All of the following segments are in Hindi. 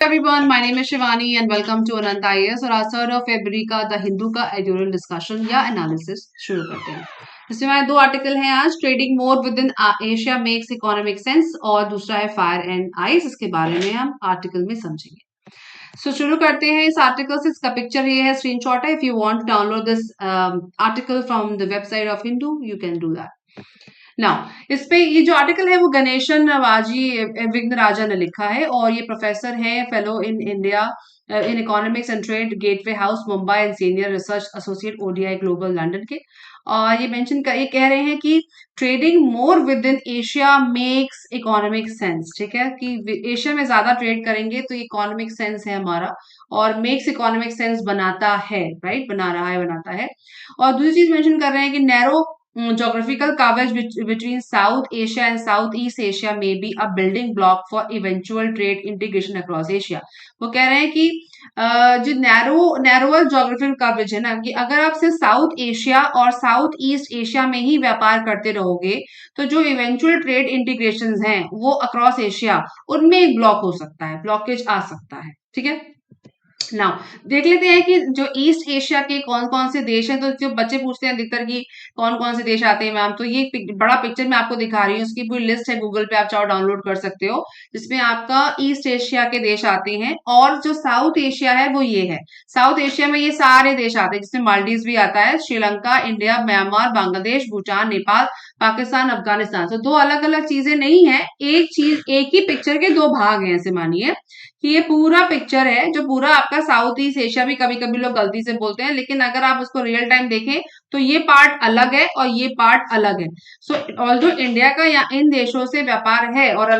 Everyone, my name is Shivani and welcome to Anant IAS और आज 3 फरवरी का द हिंदू का एडिटोरियल डिस्कशन या एनालिसिस शुरू करते हैं। इसमें हमारे दो आर्टिकल हैं आज, trading more with in Asia makes economic sense और दूसरा है फायर एंड आइस। इसके बारे में हम आर्टिकल में समझेंगे। शुरू करते हैं इस आर्टिकल से। इसका पिक्चर ये है, स्क्रीनशॉट है। If you want to download this article from the website of Hindu you can do that. Now इस पे ये जो आर्टिकल है वो गणेशन वाजी विघ्न राजा ने लिखा है और ये प्रोफेसर है, fellow in India in economics and trade, gateway house Mumbai and senior research associate ODI global London के। और ये कह रहे हैं कि trading more with in Asia makes economic sense. ठीक है, कि एशिया में ज्यादा ट्रेड करेंगे तो इकोनॉमिक सेंस है हमारा, और मेक्स इकोनॉमिक सेंस बनाता है, राइट, बना रहा है, बनाता है। और दूसरी चीज मेंशन कर रहे हैं कि narrow geographical coverage between South Asia and Southeast Asia may be a building block for eventual trade integration across Asia। वो कह रहे हैं कि जो नैरोअर जोग्राफिकल कवरेज है ना, कि अगर आप सिर्फ साउथ एशिया और साउथ ईस्ट एशिया में ही व्यापार करते रहोगे तो जो इवेंचुअल ट्रेड इंटीग्रेशन हैं वो अक्रॉस एशिया, उनमें एक ब्लॉक हो सकता है, ब्लॉकेज आ सकता है। ठीक है, नाउ देख लेते हैं कि जो ईस्ट एशिया के कौन कौन से देश हैं। तो जो बच्चे पूछते हैं अधिकतर कि कौन कौन से देश आते हैं मैम, तो ये बड़ा पिक्चर मैं आपको दिखा रही हूँ, उसकी पूरी लिस्ट है, गूगल पे आप चाहो डाउनलोड कर सकते हो, जिसमें आपका ईस्ट एशिया के देश आते हैं। और जो साउथ एशिया है वो ये है, साउथ एशिया में ये सारे देश आते हैं, जिसमें मालदीव भी आता है, श्रीलंका, इंडिया, म्यांमार, बांग्लादेश, भूटान, नेपाल, पाकिस्तान, अफगानिस्तान। तो दो अलग अलग चीजें नहीं है, एक चीज, एक ही पिक्चर के दो भाग हैं। ऐसे मानिए कि ये पूरा पिक्चर है, जो पूरा आपका साउथ ईस्ट एशिया भी कभी कभी लोग गलती से बोलते हैं, लेकिन अगर आप उसको रियल टाइम देखें तो ये पार्ट अलग है और ये पार्ट अलग है। सो ऑल्दो इंडिया का या इन देशों से व्यापार है और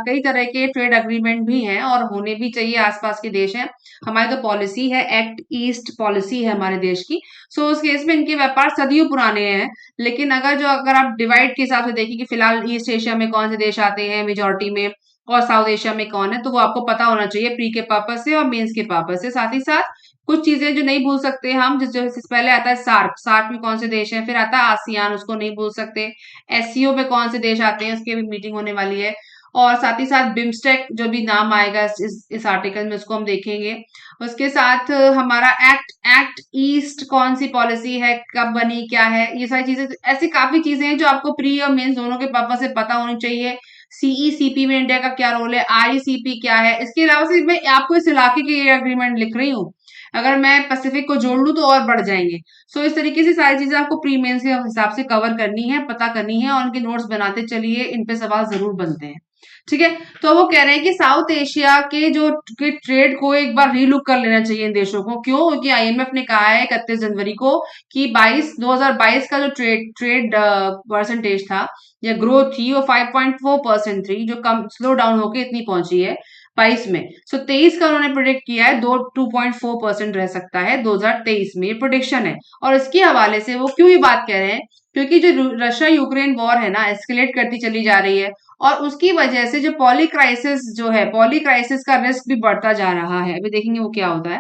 कई तरह के ट्रेड अग्रीमेंट भी हैं और होने भी चाहिए, आसपास के देश हैं। हमारी तो पॉलिसी है, एक्ट ईस्ट पॉलिसी है हमारे देश की। सो उस केस में इनके व्यापार सदियों पुराने हैं। लेकिन अगर आप डिवाइड के हिसाब से देखें कि फिलहाल ईस्ट एशिया में कौन से देश आते हैं मेजोरिटी में और साउथ एशिया में कौन है, तो वो आपको पता होना चाहिए प्री के पर्पज से और मेंस के पर्पज से। साथ ही साथ कुछ चीजें जो नहीं भूल सकते हम, जैसे पहले आता है सार्क, सार्क में कौन से देश हैं, फिर आता है आसियान, उसको नहीं भूल सकते। एससीओ में कौन से देश आते हैं, उसकी भी मीटिंग होने वाली है। और साथ ही साथ बिम्स्टेक जो भी नाम आएगा इस आर्टिकल में, उसको हम देखेंगे। उसके साथ हमारा एक्ट ईस्ट कौन सी पॉलिसी है, कब बनी, क्या है, ये सारी चीजें, ऐसी काफी चीजें हैं जो आपको प्री और मेंस दोनों के पर्पज से पता होनी चाहिए। सीईसीपी में इंडिया का क्या रोल है, आईसीपी क्या है। इसके अलावा से मैं आपको इस इलाके के ये एग्रीमेंट लिख रही हूँ, अगर मैं पैसिफिक को जोड़ लूं तो और बढ़ जाएंगे। सो इस तरीके से सारी चीजें आपको प्री मेंस के हिसाब से कवर करनी है, पता करनी है, और उनके नोट्स बनाते चलिए, इन पे सवाल जरूर बनते हैं। ठीक है, तो वो कह रहे हैं कि साउथ एशिया के जो के ट्रेड को एक बार रीलुक कर लेना चाहिए इन देशों को। क्यों? क्योंकि आईएमएफ ने कहा है 31 जनवरी को कि 2022 का जो ट्रेड परसेंटेज था या ग्रोथ थी वो 5.4% थी, जो कम स्लो डाउन होके इतनी पहुंची है 22 में। सो 23 का उन्होंने प्रोडिक्ट किया है 2.4% रह सकता है 2023 में, ये प्रोडिक्शन है। और इसके हवाले से वो क्यों ये बात कह रहे हैं, क्योंकि जो रशिया यूक्रेन वॉर है ना, एस्केलेट करती चली जा रही है, और उसकी वजह से जो पॉली क्राइसिस का रिस्क भी बढ़ता जा रहा है। अभी देखेंगे वो क्या होता है।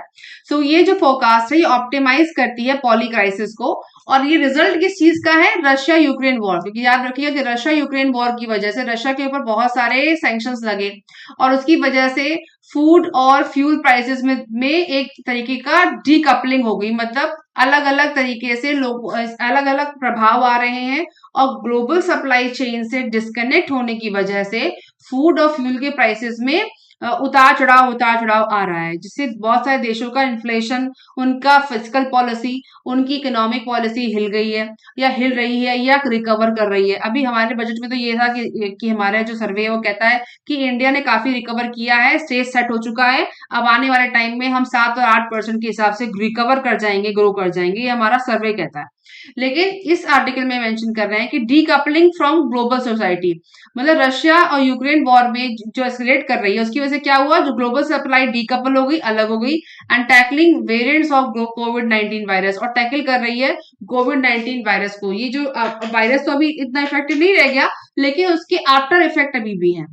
सो ये जो फोरकास्ट है ये ऑप्टिमाइज करती है पॉली क्राइसिस को, और ये रिजल्ट किस चीज का है, रशिया यूक्रेन वॉर। क्योंकि याद रखिएगा कि रशिया यूक्रेन वॉर की वजह से रशिया के ऊपर बहुत सारे सैंक्शंस लगे, और उसकी वजह से फूड और फ्यूल प्राइसेस में एक तरीके का डीकपलिंग हो गई। मतलब अलग अलग तरीके से लोग अलग अलग प्रभाव आ रहे हैं, और ग्लोबल सप्लाई चेन से डिस्कनेक्ट होने की वजह से फूड और फ्यूल के प्राइसेस में उतार चढ़ाव आ रहा है, जिससे बहुत सारे देशों का इन्फ्लेशन, उनका फिजिकल पॉलिसी, उनकी इकोनॉमिक पॉलिसी हिल गई है या हिल रही है या रिकवर कर रही है। अभी हमारे बजट में तो ये था कि हमारा जो सर्वे है वो कहता है कि इंडिया ने काफी रिकवर किया है, स्टेज सेट हो चुका है। अब आने वाले टाइम में हम 7 और 8% के हिसाब से रिकवर कर जाएंगे, ग्रो कर जाएंगे, ये हमारा सर्वे कहता है। लेकिन इस आर्टिकल में मेंशन कर रहे हैं कि डीकपलिंग फ्रॉम ग्लोबल सोसाइटी, मतलब रशिया और यूक्रेन वॉर में जो एस्केलेट कर रही है उसकी वजह से क्या हुआ, जो ग्लोबल सप्लाई डीकपल हो गई, अलग हो गई। And tackling variants of covid virus, और टैकल कर रही है कोविड-19 वायरस को। ये जो वायरस तो अभी इतना इफेक्टिव नहीं रह गया, लेकिन उसके आफ्टर इफेक्ट अभी भी है।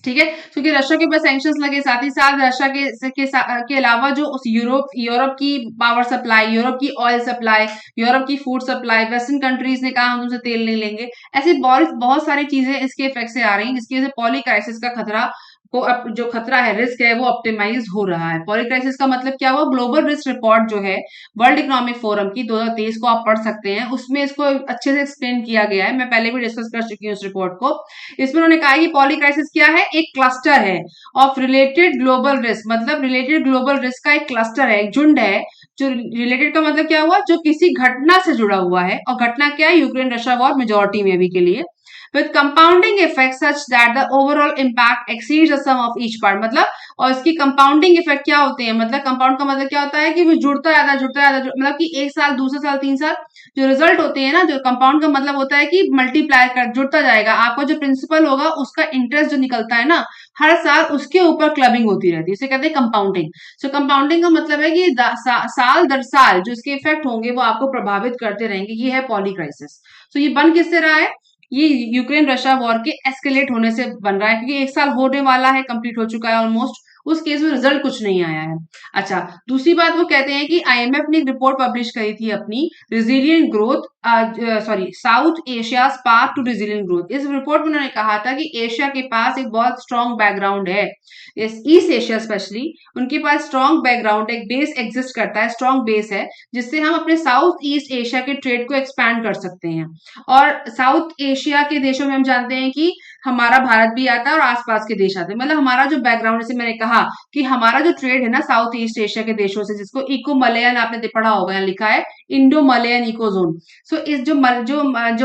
ठीक है, क्योंकि रशिया के पास सैंक्शंस लगे, साथ ही साथ रशिया के अलावा जो उस यूरोप की पावर सप्लाई, यूरोप की ऑयल सप्लाई, यूरोप की फूड सप्लाई, वेस्टर्न कंट्रीज ने कहा हम तुमसे तेल नहीं लेंगे। ऐसी बहुत बहुत सारी चीजें इसके इफेक्ट से आ रही हैं, जिसकी वजह से पॉली क्राइसिस का खतरा को जो खतरा है, रिस्क है, वो ऑप्टिमाइज हो रहा है। पॉलीक्राइसिस का मतलब क्या हुआ? ग्लोबल रिस्क रिपोर्ट जो है वर्ल्ड इकोनॉमिक फोरम की 2023 को आप पढ़ सकते हैं, उसमें इसको अच्छे से एक्सप्लेन किया गया है। मैं पहले भी डिस्कस कर चुकी हूँ इस रिपोर्ट को। इसमें उन्होंने कहा कि पॉलीक्राइसिस क्या है? एक क्लस्टर है ऑफ रिलेटेड ग्लोबल रिस्क, मतलब रिलेटेड ग्लोबल रिस्क का एक क्लस्टर है, एक झुंड है। जो रिलेटेड का मतलब क्या हुआ? जो किसी घटना से जुड़ा हुआ है, और घटना क्या है? यूक्रेन रशिया वॉर मेजोरिटी में अभी के लिए, with compounding effect such that the overall impact exceeds the sum of each part। मतलब और इसकी कंपाउंडिंग इफेक्ट क्या होते हैं? मतलब कंपाउंड का मतलब क्या होता है कि वो जुड़ता जाता मतलब कि एक साल, दूसरे साल, 3 साल जो रिजल्ट होते हैं ना, जो कंपाउंड का मतलब होता है कि मल्टीप्लाई कर जुड़ता जाएगा। आपका जो प्रिंसिपल होगा उसका इंटरेस्ट जो निकलता है ना हर साल, उसके ऊपर क्लबिंग होती रहती है, इसे कहते हैं कंपाउंडिंग। सो कंपाउंडिंग का मतलब है कि साल दर साल जो इसके इफेक्ट होंगे वो आपको प्रभावित करते रहेंगे। ये है पॉली क्राइसिस। तो ये बन किससे रहा है? ये यूक्रेन रशिया वॉर के एस्केलेट होने से बन रहा है, क्योंकि एक साल होने वाला है, कंप्लीट हो चुका है ऑलमोस्ट। उस केस में रिजल्ट कुछ नहीं आया है। अच्छा, दूसरी बात वो कहते हैं कि आईएमएफ ने एक रिपोर्ट पब्लिश करी थी अपनी, resilient growth, sorry, south Asia path to resilient growth. इस रिपोर्ट में उन्होंने कहा था कि एशिया के पास एक बहुत स्ट्रॉन्ग बैकग्राउंड है, ईस्ट एशिया स्पेशली, उनके पास स्ट्रॉन्ग बैकग्राउंड, एक बेस एग्जिस्ट करता है, स्ट्रॉन्ग बेस है, जिससे हम अपने साउथ ईस्ट एशिया के ट्रेड को एक्सपैंड कर सकते हैं। और साउथ एशिया के देशों में हम जानते हैं कि हमारा भारत भी आता है और आसपास के देश आते हैं। मतलब हमारा जो बैकग्राउंड, जैसे मैंने कहा कि हमारा जो ट्रेड है ना साउथ ईस्ट एशिया के देशों से, जिसको इको मलयन आपने पढ़ा होगा, यहाँ लिखा है इंडो मलयन इको जोन। सो इस जो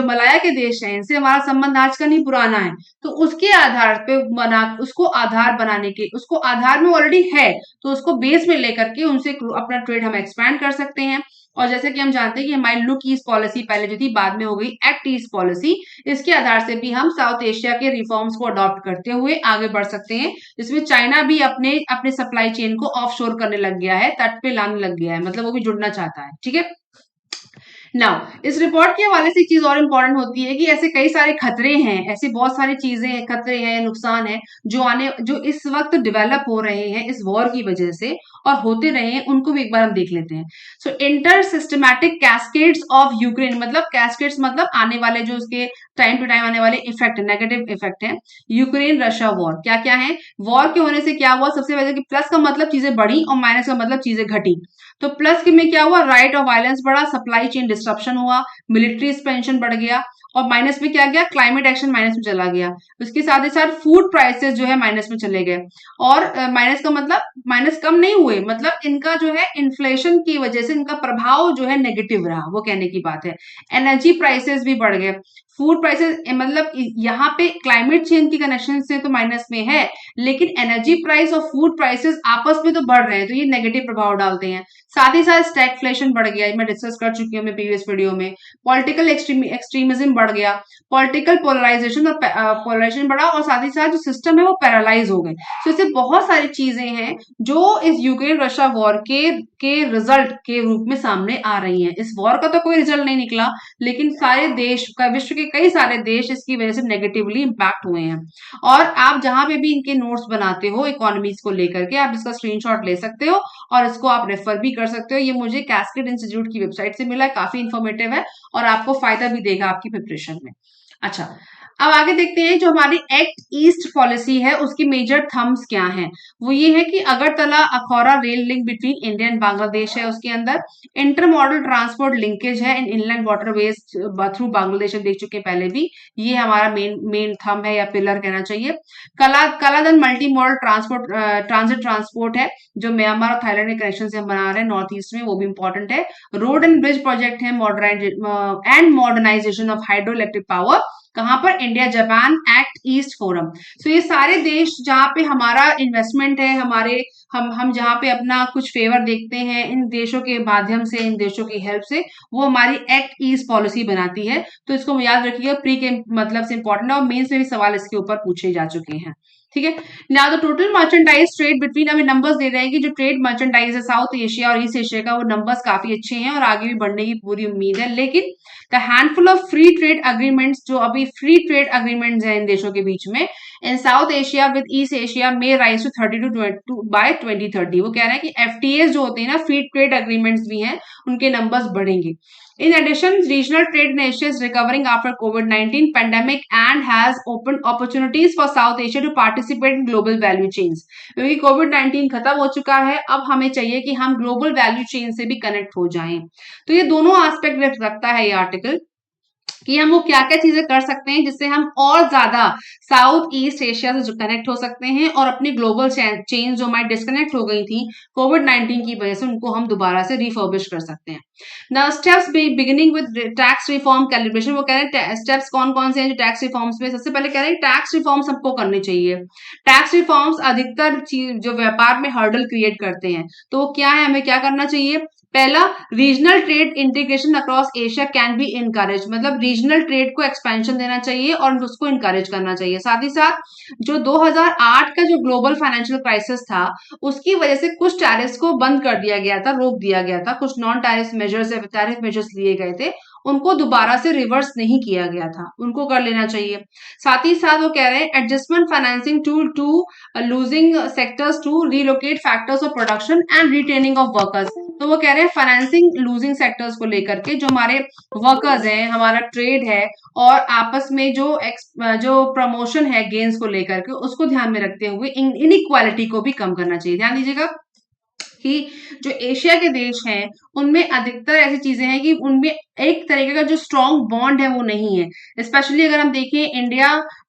मलाया के देश हैं, इनसे हमारा संबंध आज का नहीं पुराना है। तो उसके आधार पे उसको आधार बनाने के, उसको आधार में ऑलरेडी है, तो उसको बेस में लेकर के उनसे अपना ट्रेड हम एक्सपैंड कर सकते हैं। और जैसे कि हम जानते हैं कि हमारी लुक ईस्ट पॉलिसी पहले जो थी, बाद में हो गई एक्ट ईस्ट पॉलिसी। इसके आधार से भी हम साउथ एशिया के रिफॉर्म्स को अडॉप्ट करते हुए आगे बढ़ सकते हैं, जिसमें चाइना भी अपने अपने सप्लाई चेन को ऑफशोर करने लग गया है, तट पे लाने लग गया है, मतलब वो भी जुड़ना चाहता है। ठीक है। नाउ इस रिपोर्ट के हवाले से एक चीज और इम्पोर्टेंट होती है कि ऐसे कई सारे खतरे हैं, ऐसी बहुत सारी चीजें, खतरे हैं, नुकसान है जो इस वक्त डेवलप हो रहे हैं इस वॉर की वजह से, और होते रहे हैं, उनको भी एक बार हम देख लेते हैं। So inter systematic cascades of Ukraine, मतलब कैस्केड्स मतलब आने वाले जो उसके टाइम टू टाइम आने वाले इफेक्ट, नेगेटिव इफेक्ट है यूक्रेन रशिया वॉर। क्या क्या है? वॉर के होने से क्या हुआ? सबसे पहले कि प्लस का मतलब चीजें बढ़ी और माइनस का मतलब चीजें घटी। तो प्लस के में क्या हुआ? राइट ऑफ वायलेंस बढ़ा, सप्लाई चेन डिस्ट्रप्शन हुआ, मिलिट्री एक्सपेंशन बढ़ गया। और माइनस में क्या गया? क्लाइमेट एक्शन माइनस में चला गया। उसके साथ ही साथ फूड प्राइसेस जो है माइनस में चले गए। और माइनस का मतलब माइनस कम नहीं हुए, मतलब इनका जो है इन्फ्लेशन की वजह से इनका प्रभाव जो है नेगेटिव रहा, वो कहने की बात है। एनर्जी प्राइसेस भी बढ़ गए, फूड प्राइसेस, मतलब यहाँ पे क्लाइमेट चेंज की कनेक्शन से तो माइनस में है, लेकिन एनर्जी प्राइस और फूड प्राइसेस आपस में तो बढ़ रहे हैं, तो ये नेगेटिव प्रभाव डालते हैं। साथ ही साथ स्टैगफ्लेशन बढ़ गया, मैं डिस्कस कर चुकी हूँ मैं प्रीवियस वीडियो में। पॉलिटिकल एक्सट्रीमिज्म बढ़ गया, पॉलिटिकल पोलराइजेशन और पोलराइजेशन बढ़ा, और साथ ही साथ जो सिस्टम है वो पैरालाइज हो गए। तो इससे बहुत सारी चीजें हैं जो इस यूक्रेन रशिया वॉर के रिजल्ट के रूप में सामने आ रही हैं। इस वॉर का तो कोई रिजल्ट नहीं निकला, लेकिन सारे देश का, विश्व के कई सारे देश इसकी वजह से नेगेटिवली इंपैक्ट हुए हैं। और आप जहां पे भी इनके नोट्स बनाते हो इकोनॉमीज को लेकर के, आप इसका स्क्रीनशॉट ले सकते हो और इसको आप रेफर भी कर सकते हो। ये मुझे कैस्केड इंस्टीट्यूट की वेबसाइट से मिला है, काफी इंफॉर्मेटिव है और आपको फायदा भी देगा आपकी प्रिपरेशन में। अच्छा, अब आगे देखते हैं जो हमारी एक्ट ईस्ट पॉलिसी है उसकी मेजर थम्स क्या हैं। वो ये है कि Agartala Akhaura rail link between India and Bangladesh है, उसके अंदर इंटर मॉडल ट्रांसपोर्ट लिंकेज है इन इनलैंड वाटरवेज थ्रू बांग्लादेश, हम देख चुके हैं पहले भी। ये हमारा मेन थम है या पिलर कहना चाहिए। Kaladan multi modal transport transit transport है, जो म्यांमार और थाईलैंड के कनेक्शन से हम बना रहे हैं नॉर्थ ईस्ट में, वो भी इंपॉर्टेंट है। रोड एंड ब्रिज प्रोजेक्ट है, modernization of hydro electric power, कहां पर? India Japan act east forum. So ये सारे देश जहां पे हमारा इन्वेस्टमेंट है, हमारे हम जहां पे अपना कुछ फेवर देखते हैं, इन देशों के माध्यम से, इन देशों की हेल्प से वो हमारी एक्ट ईस्ट पॉलिसी बनाती है। तो इसको याद रखिएगा, प्री के मतलब से इंपॉर्टेंट है और मेंस में भी सवाल इसके ऊपर पूछे जा चुके हैं। ठीक है। Now the total merchandise trade between, हमें नंबर्स दे रहे हैं कि जो ट्रेड मर्चेंडाइज है साउथ एशिया और ईस्ट एशिया का, वो नंबर्स काफी अच्छे हैं और आगे भी बढ़ने की पूरी उम्मीद है। लेकिन the handful of free trade agreements, जो अभी फ्री ट्रेड अग्रीमेंट्स हैं इन देशों के बीच में, in South Asia with East Asia में राइज टू 30 to बाय 2030। वो कह रहे हैं कि एफटीएस जो होते हैं ना, फ्री ट्रेड एग्रीमेंट्स भी हैं, उनके नंबर्स बढ़ेंगे। In addition, regional trade in Asia is recovering after COVID-19 pandemic and has opened opportunities for South Asia to participate in global value chains। क्योंकि COVID-19 खत्म हो चुका है, अब हमें चाहिए कि हम ग्लोबल वैल्यू चेन से भी कनेक्ट हो जाएं। तो ये दोनों एस्पेक्ट रखता है ये आर्टिकल कि हम वो क्या क्या चीजें कर सकते हैं जिससे हम और ज्यादा साउथ ईस्ट एशिया से कनेक्ट हो सकते हैं और अपनी ग्लोबल चेन जो हमारी डिस्कनेक्ट हो गई थी कोविड-19 की वजह से, उनको हम दोबारा से रिफर्बिश कर सकते हैं। ना steps beginning with tax reform calibration. वो कह रहे हैं स्टेप्स कौन कौन से हैं जो टैक्स रिफॉर्म्स में। सबसे पहले कह रहे हैं टैक्स रिफॉर्म्स सबको करनी चाहिए। टैक्स रिफॉर्म्स अधिकतर जो व्यापार में हर्डल क्रिएट करते हैं, तो वो क्या है, हमें क्या करना चाहिए। पहला, regional trade integration across Asia can be encourage, मतलब रीजनल ट्रेड को एक्सपेंशन देना चाहिए और उसको इनकरेज करना चाहिए। साथ ही साथ जो 2008 का जो ग्लोबल फाइनेंशियल क्राइसिस था, उसकी वजह से कुछ टैरिफ्स को बंद कर दिया गया था, रोक दिया गया था, कुछ नॉन टैरिफ मेजर्स लिए गए थे, उनको दोबारा से रिवर्स नहीं किया गया था, उनको कर लेना चाहिए। साथ ही साथ वो कह रहे हैं adjustment financing tool to losing sectors to relocate factors of production and retaining of workers. तो वो कह रहे हैं फाइनेंसिंग लूजिंग सेक्टर्स को लेकर के, जो हमारे वर्कर्स हैं, हमारा ट्रेड है और आपस में जो प्रमोशन है गेन्स को लेकर के, उसको ध्यान में रखते हुए इनइक्वालिटी को भी कम करना चाहिए। ध्यान दीजिएगा कि जो एशिया के देश हैं उनमें अधिकतर ऐसी चीजें हैं कि उनमें एक तरीके का जो स्ट्रॉन्ग बॉन्ड है वो नहीं है। स्पेशली अगर हम देखें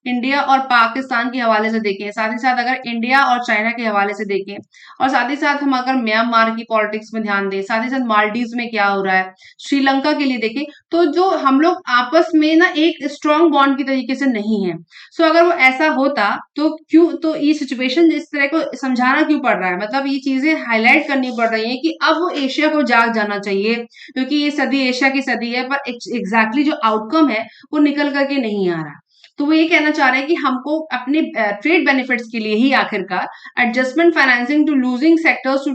इंडिया और पाकिस्तान के हवाले से देखें, साथ ही साथ अगर इंडिया और चाइना के हवाले से देखें, और साथ ही साथ हम अगर म्यांमार की पॉलिटिक्स में ध्यान दें, साथ ही साथ मालदीव में क्या हो रहा है, श्रीलंका के लिए देखें, तो जो हम लोग आपस में ना एक स्ट्रॉन्ग बॉन्ड की तरीके से नहीं है। सो अगर वो ऐसा होता तो ये सिचुएशन इस तरह को समझाना क्यों पड़ रहा है, मतलब ये चीजें हाईलाइट करनी पड़ रही है कि अब वो एशिया को जाग जाना चाहिए, क्योंकि ये सदी एशिया की सदी है, पर एग्जैक्टली जो आउटकम है वो निकल करके नहीं आ रहा। तो वो ये कहना चाह रहे हैं कि हमको अपने ट्रेड बेनिफिट्स के लिए ही आखिरकार adjustment financing to losing sectors to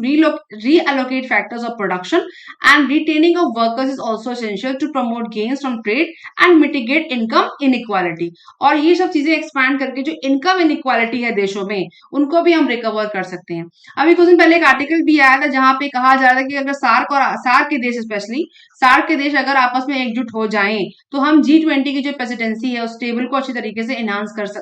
reallocate factors of production and retaining of workers is also essential to promote gains from trade and mitigate income inequality. और ये सब चीजें एक्सपैंड करके जो इनकम इनइक्वालिटी है देशों में, उनको भी हम रिकवर कर सकते हैं। अभी कुछ दिन पहले एक आर्टिकल भी आया था जहां पे कहा जा रहा था कि अगर सार्क के देश, स्पेशली सार्क के देश अगर आपस में एकजुट हो जाएं, तो हम G20 की जो प्रेसिडेंसी है उस टेबल को अच्छी तरीके से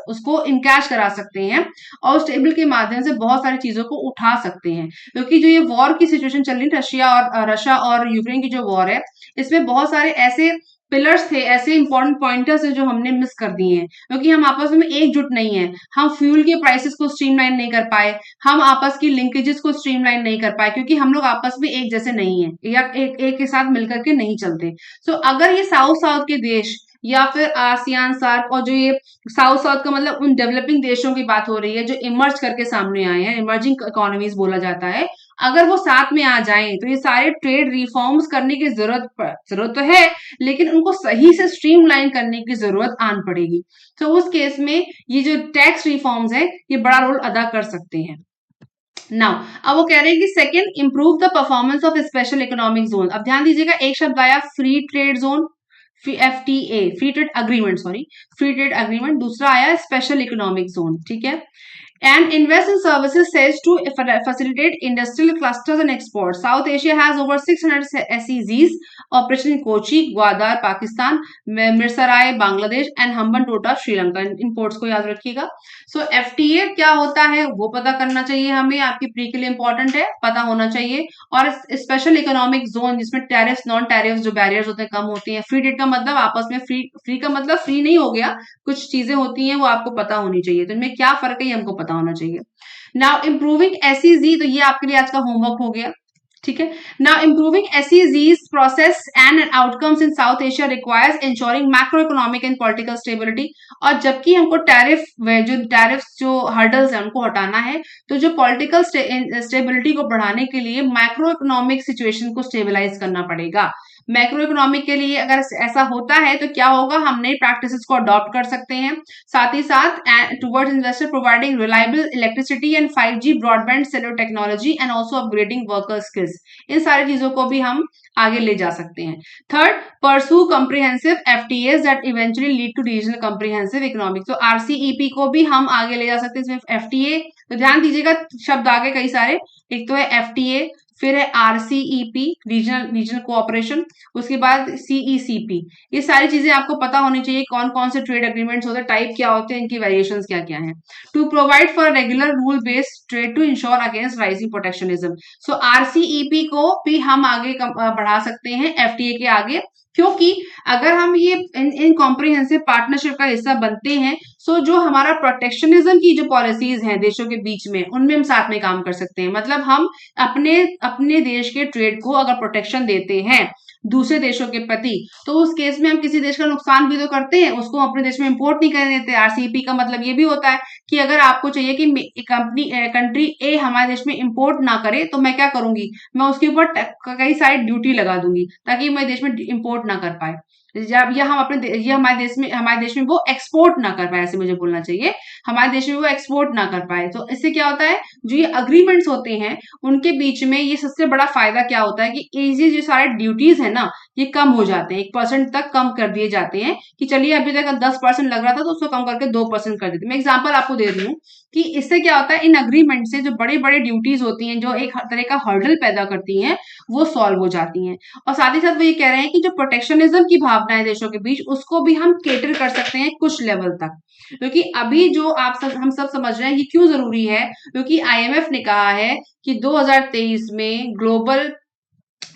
उसको इनकैश करा सकते हैं और उस टेबल के माध्यम से बहुत सारी चीजों को उठा सकते हैं। क्योंकि जो ये वॉर की सिचुएशन चल रही है, रशिया और यूक्रेन की जो वॉर है, इसमें बहुत सारे ऐसे पिलर्स थे, ऐसे इंपॉर्टेंट पॉइंटर्स है जो हमने मिस कर दिए हैं, क्योंकि हम आपस में एकजुट नहीं है। हम फ्यूल के प्राइसेस को स्ट्रीमलाइन नहीं कर पाए, हम आपस की लिंकेजेस को स्ट्रीमलाइन नहीं कर पाए, क्योंकि हम लोग आपस में एक जैसे नहीं है या एक के साथ मिलकर के नहीं चलते। सो अगर ये साउथ के देश या फिर आसियान सार्क, और जो ये साउथ का मतलब उन डेवलपिंग देशों की बात हो रही है जो इमर्ज करके सामने आए हैं, इमर्जिंग इकोनॉमीज बोला जाता है, अगर वो साथ में आ जाएं तो ये सारे ट्रेड रिफॉर्म्स करने की जरूरत तो है, लेकिन उनको सही से स्ट्रीमलाइन करने की जरूरत आन पड़ेगी। तो उस केस में ये जो टैक्स रिफॉर्म्स है ये बड़ा रोल अदा कर सकते हैं। नाउ अब वो कह रहे हैं कि second, improve the performance of special economic zone. अब ध्यान दीजिएगा, एक शब्द आया free trade zone, FTA, free trade agreement, free trade agreement. दूसरा आया स्पेशल इकोनॉमिक जोन, ठीक है। And invest in services sales to facilitate industrial clusters and exports. South Asia has over 600 SEZs operation in Kochi, Gwadar, Pakistan, Mirsarai, Bangladesh and Hambantota, Sri Lanka. In ports को याद रखिएगा। सो FTA क्या होता है वो पता करना चाहिए हमें, आपकी प्री के लिए इंपॉर्टेंट है, पता होना चाहिए। और स्पेशल इकोनॉमिक जोन जिसमें टैरिफ्स नॉन टैरिफ्स जो बैरियर्स होते हैं कम होती हैं। फ्री ट्रेड का मतलब आपस में फ्री का मतलब फ्री नहीं हो गया, कुछ चीजें होती हैं वो आपको पता होनी चाहिए, तो इनमें क्या फर्क है ये हमको पता होना चाहिए। नाउ इम्प्रूविंग SEZ, तो ये आपके लिए आज का होमवर्क हो गया, ठीक है। Now improving SEZ's process and outcomes in South Asia requires ensuring macro economic and political stability. और जबकि हमको टैरिफ जो हर्डल्स है उनको हटाना है, तो जो पॉलिटिकल स्टेबिलिटी को बढ़ाने के लिए मैक्रो इकोनॉमिक सिचुएशन को स्टेबलाइज करना पड़ेगा। मैक्रो इकोनॉमिक के लिए अगर ऐसा होता है तो क्या होगा, हम नई प्रैक्टिसेस को अडॉप्ट कर सकते हैं। साथ ही साथ towards investor providing reliable electricity and 5G broadband cellular technology and also upgrading worker skills, इन सारी चीजों को भी हम आगे ले जा सकते हैं। Third, pursue comprehensive FTAs that eventually lead to regional comprehensive economic, तो आरसीईपी को भी हम आगे ले जा सकते हैं। इसमें एफटीए, तो ध्यान दीजिएगा शब्द आगे कई सारे, एक तो है एफटीए, फिर है आरसीईपी रीजनल रीजनल कोऑपरेशन, उसके बाद सीईसीपी, ये सारी चीजें आपको पता होनी चाहिए। कौन कौन से ट्रेड एग्रीमेंट्स होते हैं, टाइप क्या होते हैं, इनकी वेरिएशंस क्या क्या हैं। To provide for regular rule based trade to ensure against rising protectionism, so RCEP को भी हम आगे बढ़ा सकते हैं एफटीए के आगे, क्योंकि अगर हम ये इन कॉम्प्रिहेंसिव पार्टनरशिप का हिस्सा बनते हैं, सो जो हमारा प्रोटेक्शनिज्म की जो पॉलिसीज हैं देशों के बीच में, उनमें हम साथ में काम कर सकते हैं। मतलब हम अपने अपने देश के ट्रेड को अगर प्रोटेक्शन देते हैं दूसरे देशों के प्रति, तो उस केस में हम किसी देश का नुकसान भी तो करते हैं, उसको अपने देश में इंपोर्ट नहीं करने देते। आरसीईपी का मतलब ये भी होता है कि अगर आपको चाहिए कि कंट्री ए हमारे देश में इंपोर्ट ना करे, तो मैं क्या करूंगी, मैं उसके ऊपर कई सारी ड्यूटी लगा दूंगी ताकि मेरे देश में इंपोर्ट ना कर पाए, या हम ये हमारे देश में वो एक्सपोर्ट ना कर पाए, ऐसे मुझे बोलना चाहिए, हमारे देश में वो एक्सपोर्ट ना कर पाए। तो इससे क्या होता है, जो ये अग्रीमेंट्स होते हैं उनके बीच में ये सबसे बड़ा फायदा क्या होता है कि ये जो सारे ड्यूटीज है ना, ये कम हो जाते हैं, 1% तक कम कर दिए जाते हैं। कि चलिए अभी तक 10% लग रहा था तो उसको कम करके 2% कर देते। मैं एग्जाम्पल आपको दे रही हूँ कि इससे क्या होता है, इन अग्रीमेंट से जो बड़े बड़े ड्यूटीज होती हैं, जो एक तरह का हर्डल पैदा करती हैं, वो सॉल्व हो जाती हैं। और साथ ही साथ वो ये कह रहे हैं कि जो प्रोटेक्शनिज्म की भावना है देशों के बीच, उसको भी हम केटर कर सकते हैं कुछ लेवल तक। क्योंकि अभी जो हम सब समझ रहे हैं कि क्यों जरूरी है, क्योंकि आईएमएफ ने कहा है कि 2023 में ग्लोबल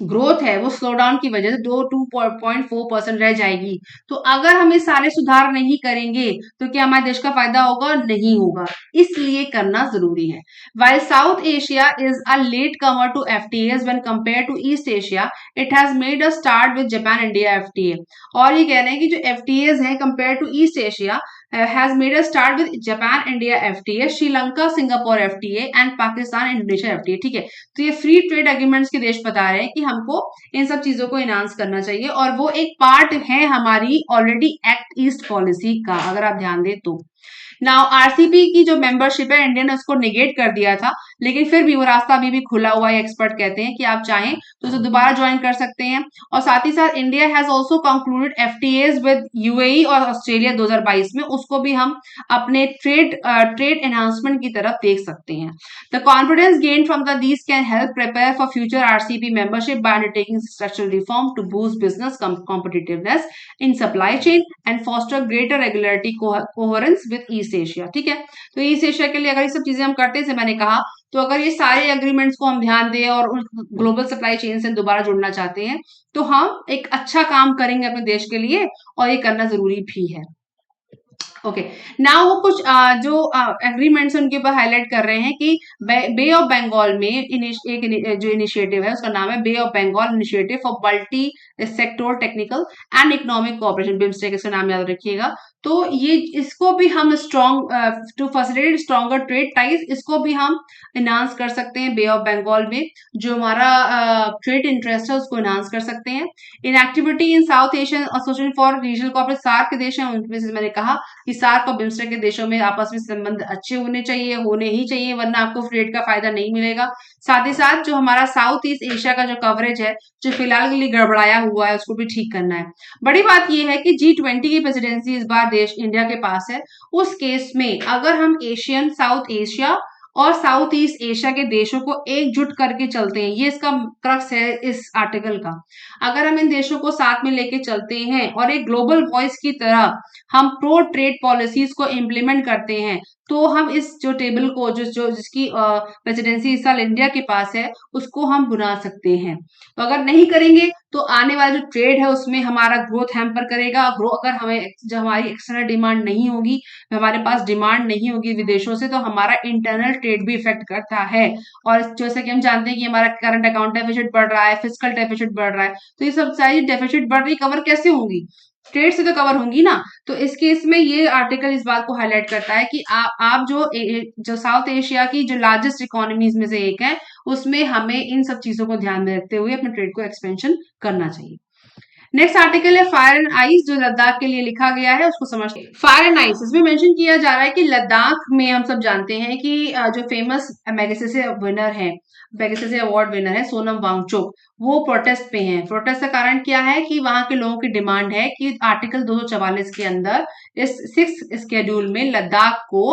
ग्रोथ है वो स्लो डाउन की वजह से 2.4% रह जाएगी। तो अगर हम ये सारे सुधार नहीं करेंगे तो क्या हमारे देश का फायदा होगा? नहीं होगा, इसलिए करना जरूरी है। While South Asia is a latecomer to FTAs when compared to East Asia, it has made a start with Japan India FTA। और ये कह रहे हैं कि जो FTAs हैं compared to East Asia has made a start with Japan India FTA, Sri Lanka Singapore FTA and Pakistan Indonesia FTA। ठीक है, तो ये फ्री ट्रेड एग्रीमेंट्स के देश बता रहे हैं कि हमको इन सब चीजों को इनहांस करना चाहिए, और वो एक पार्ट है हमारी ऑलरेडी एक्ट ईस्ट पॉलिसी का, अगर आप ध्यान दें तो। नाउ आरसीपी की जो मेंबरशिप है, इंडिया ने उसको निगेट कर दिया था, लेकिन फिर भी वो रास्ता अभी भी खुला हुआ है। एक्सपर्ट कहते हैं कि आप चाहें तो उसे दोबारा ज्वाइन कर सकते हैं। और साथ ही साथ India has also concluded FTS with UAE और ऑस्ट्रेलिया 2022 में, उसको भी हम अपने ट्रेड एनहांसमेंट की तरफ देख सकते हैं। The confidence gain from these can help prepare for future RCEP membership by undertaking structural reform to boost business competitiveness in supply chain and foster greater regularity coherence with East Asia. ठीक है, तो ईस्ट एशिया के लिए अगर ये सब चीजें हम करते हैं, जैसे मैंने कहा, तो अगर ये सारे एग्रीमेंट्स को हम ध्यान दें और ग्लोबल सप्लाई चेन से दोबारा जुड़ना चाहते हैं, तो हम एक अच्छा काम करेंगे अपने देश के लिए, और ये करना जरूरी भी है। ओके, नाउ वो कुछ जो एग्रीमेंट्स उनके ऊपर हाईलाइट कर रहे हैं कि बे ऑफ बंगाल में जो इनिशिएटिव है उसका नाम है bay of Bengal initiative for multi sector technical and economic cooperation, BIMSTEC इसका नाम याद रखिएगा। तो ये इसको भी हम strong to facilitate stronger trade ties, इसको भी हम इनहांस कर सकते हैं। बे ऑफ बंगाल में जो हमारा ट्रेड इंटरेस्ट है उसको इनहांस कर सकते हैं। In activity in South Asian association for regional cooperation, SAARC के देश हैं उनमें से मैंने कहा कि सार्क और बिम्स्टेक के देशों में आपस में संबंध अच्छे होने चाहिए, होने ही चाहिए, वरना आपको ट्रेड का फायदा नहीं मिलेगा। साथ ही साथ जो हमारा साउथ ईस्ट एशिया का जो कवरेज है, जो फिलहाल के लिए गड़बड़ाया हुआ है, उसको भी ठीक करना है। बड़ी बात यह है कि G20 की प्रेसिडेंसी इस बार देश इंडिया के पास है। उस केस में अगर हम एशियन, साउथ एशिया और साउथ ईस्ट एशिया के देशों को एकजुट करके चलते हैं, ये इसका क्रक्स है इस आर्टिकल का। अगर हम इन देशों को साथ में लेके चलते हैं और एक ग्लोबल वॉइस की तरह हम प्रो ट्रेड पॉलिसीज को इम्प्लीमेंट करते हैं, तो हम इस जो टेबल को जिसकी प्रेसिडेंसी इस साल इंडिया के पास है, उसको हम बुना सकते हैं। तो अगर नहीं करेंगे तो आने वाला जो ट्रेड है उसमें हमारा ग्रोथ हैम्पर करेगा। अगर हमें जो हमारी एक्सटर्नल डिमांड नहीं होगी, हमारे पास डिमांड नहीं होगी विदेशों से, तो हमारा इंटरनल ट्रेड भी इफेक्ट करता है। और जैसे कि हम जानते हैं कि हमारा करंट अकाउंट डेफिसिट बढ़ रहा है, फिस्कल डेफिसिट बढ़ रहा है, तो ये सब सारी डेफिसिट बढ़ रही कवर कैसे होंगी? ट्रेड से तो कवर होंगी ना। तो इस केस में ये आर्टिकल इस बात को हाईलाइट करता है कि आप जो साउथ एशिया की जो लार्जेस्ट इकोनॉमीज में से एक है, उसमें हमें इन सब चीजों को ध्यान में रखते हुए अपने ट्रेड को एक्सपेंशन करना चाहिए। नेक्स्ट आर्टिकल है फायर एंड आइस, जो लद्दाख के लिए लिखा गया है, उसको समझते हैं। फायर एंड आइस, इसमें मेंशन किया जा रहा है कि लद्दाख में हम सब जानते हैं कि जो फेमस मैगसेसे विनर है, मैगसेसे अवार्ड विनर है सोनम वांगचुक, वो प्रोटेस्ट पे हैं। प्रोटेस्ट का कारण क्या है कि वहां के लोगों की डिमांड है कि आर्टिकल 244 के अंदर इस 6 स्केड्यूल में लद्दाख को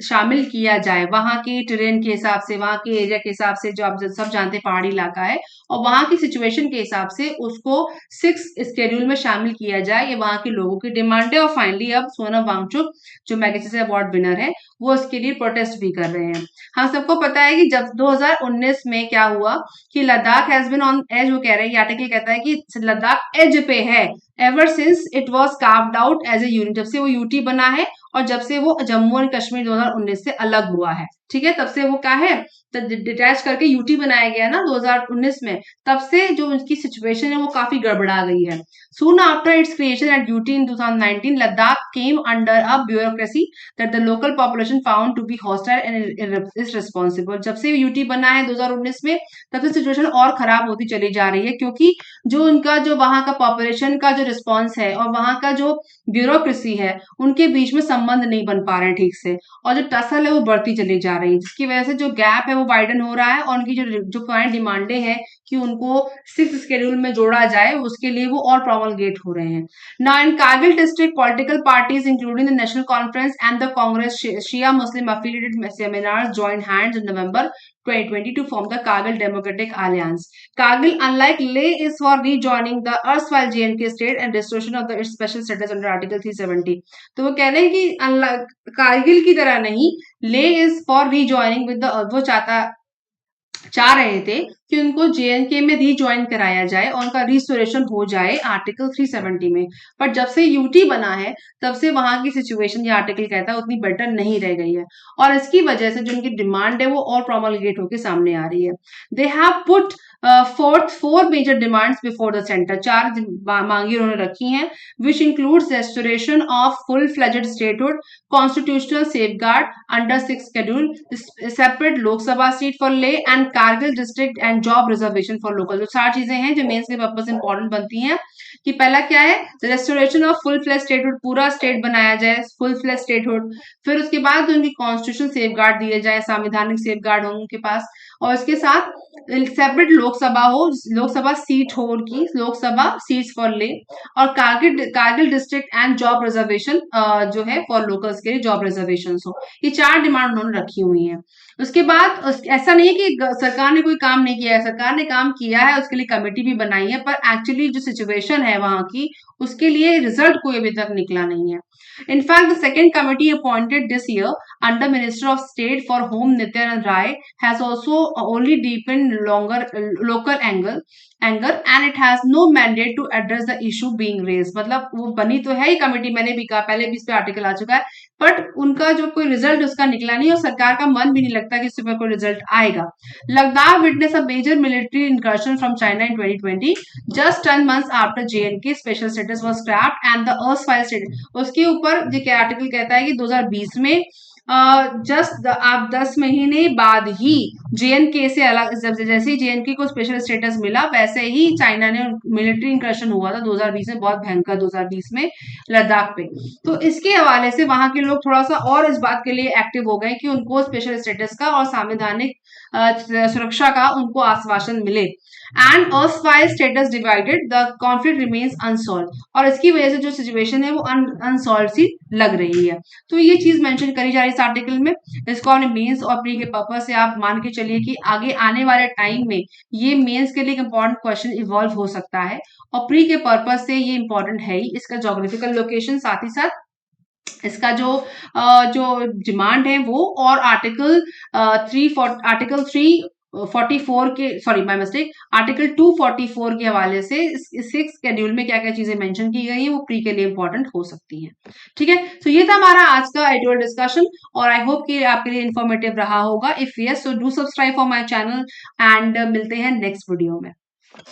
शामिल किया जाए। वहां के टेरेन के हिसाब से, वहां के एरिया के हिसाब से, जो आप सब जानते हैं पहाड़ी इलाका है, और वहां की सिचुएशन के हिसाब से उसको 6 स्केड्यूल में शामिल किया जाए। ये वहां के लोगों की डिमांड है। और फाइनली अब सोनम वांगचुक जो मैगसेसे अवार्ड विनर है, वो इसके लिए प्रोटेस्ट भी कर रहे हैं। हम सबको पता है कि जब 2019 में क्या हुआ कि Ladakh has been on edge, वो कह रहे हैं, ये आर्टिकल कहता है कि लद्दाख एज पे है ever since it was carved out as a unit, जब से वो यूटी बना है और जब से वो जम्मू एंड कश्मीर 2019 से अलग हुआ है। ठीक है, तब से वो क्या है, डिटैच करके यूटी बनाया गया ना 2019 में, तब से जो उनकी सिचुएशन है वो काफी गड़बड़ा गई है। Soon after its creation at UT in 2019, Ladakh came under a bureaucracy that the local population found to be hostile and irresponsible. जब से यूटी बना है 2019 में, तब से सिचुएशन और खराब होती चली जा रही है, क्योंकि जो उनका जो वहां का पॉपुलेशन का जो रिस्पॉन्स है और वहां का जो ब्यूरोक्रेसी है, उनके बीच में संबंध नहीं बन पा रहे हैं ठीक से, और जो टसल है वो बढ़ती चली जा रही है, जिसकी वजह से जो गैप है वो वाइडन हो रहा है, और उनकी जो क्लाइंट डिमांडें हैं कि उनको 6 स्केड्यूल में जोड़ा जाए, उसके लिए वो और promulgate हो रहे हैं। Now in Kargil district, political parties including the National Conference and the Congress Shia Muslim affiliated seminars joined hands in November 2020 to form the Kargil Democratic Alliance. Kargil, unlike Leh, is for rejoining the erstwhile JNK state and restoration of its special status under Article 370. तो वो कह रहे हैं कि कारगिल की तरह नहीं, ले is for rejoining with the, वो चाह रहे थे कि उनको जेएनके में रीज्वाइन कराया जाए और उनका रिस्टोरेशन हो जाए आर्टिकल 370 में। बट जब से यूटी बना है, तब से वहां की सिचुएशन, ये आर्टिकल कहता है, उतनी बेटर नहीं रह गई है, और इसकी वजह से जो उनकी डिमांड है वो और प्रोमलगेट होकर सामने आ रही है। They have put four major demands before the centre, 4 मांगी उन्होंने रखी हैं, which includes restoration of full fledged statehood, constitutional safeguard under 6 schedule, separate Lok Sabha seat for Leh and Kargil district and job reservation for local. जो 4 चीजें हैं जो मेंस के पर्पस इंपॉर्टेंट बनती हैं, कि पहला क्या है, restoration of full fledged statehood, पूरा स्टेट बनाया जाए फुल फ्लेज स्टेटहुड, फिर उसके बाद उनकी कॉन्स्टिट्यूशन सेफगार्ड दिए जाए, संवैधानिक सेफगार्ड हो उनके पास, और इसके साथ सेपरेट लोकसभा हो, लोकसभा सीट हो उनकी, लोकसभा सीट्स फॉर ले, और Kargil district and job reservation जो है फॉर लोकल्स के लिए जॉब रिजर्वेशन हो। ये 4 डिमांड उन्होंने रखी हुई है। उसके बाद ऐसा नहीं है कि सरकार ने कोई काम नहीं किया है, सरकार ने काम किया है, उसके लिए कमेटी भी बनाई है, पर एक्चुअली जो सिचुएशन है वहां की, उसके लिए रिजल्ट कोई अभी तक निकला नहीं है। In fact, the second committee appointed this year under Minister of State for Home Nityanand Rai has also only deepened local anger, and it has no mandate to address the issue being raised. मतलब वो बनी तो है ही कमेटी, मैंने भी कहा पहले भी इस पे आर्टिकल आ चुका है, बट उनका जो कोई रिजल्ट उसका निकला नहीं, और सरकार का मन भी नहीं लगता कि इससे कोई रिजल्ट आएगा। Ladakh witness a major military incursion from China in 2020 just 10 months after JNK special status was scrapped and the erstwhile status. उसके ऊपर जो आर्टिकल कहता है कि 2020 में जस्ट आप 10 महीने बाद ही जेएनके से अलग, जैसे ही जेएनके को स्पेशल स्टेटस मिला, वैसे ही चाइना ने मिलिट्री इंकर्शन हुआ था 2020 में, बहुत भयंकर 2020 में लद्दाख पे। तो इसके हवाले से वहां के लोग थोड़ा सा और इस बात के लिए एक्टिव हो गए कि उनको स्पेशल स्टेटस का और संवैधानिक सुरक्षा का उनको आश्वासन मिले। And erstwhile status divided, the conflict remains unsolved, और इसकी वजह से जो सिचुएशन है वो अनसॉल्व सी लग रही है। तो ये चीज मेंशन करी जा रही है इस आर्टिकल में। इसको आपने मेंस और प्री के पर्पस से आप मान के चलिए कि आगे आने वाले टाइम में ये मेंस के लिए इंपॉर्टेंट क्वेश्चन इवॉल्व हो सकता है, और प्री के पर्पस से ये इंपॉर्टेंट है ही, इसका ज्योग्राफिकल लोकेशन, साथ ही साथ इसका जो डिमांड है वो, और आर्टिकल 344 के, सॉरी माय मिस्टेक, आर्टिकल 244 के हवाले से 6 शेड्यूल में क्या क्या चीजें मेंशन की गई है वो प्री के लिए इंपॉर्टेंट हो सकती हैं। ठीक है, तो ये था हमारा आज का एडिटोरियल डिस्कशन, और आई होप कि आपके लिए इंफॉर्मेटिव रहा होगा। If yes, so do subscribe for my channel, and मिलते हैं नेक्स्ट वीडियो में।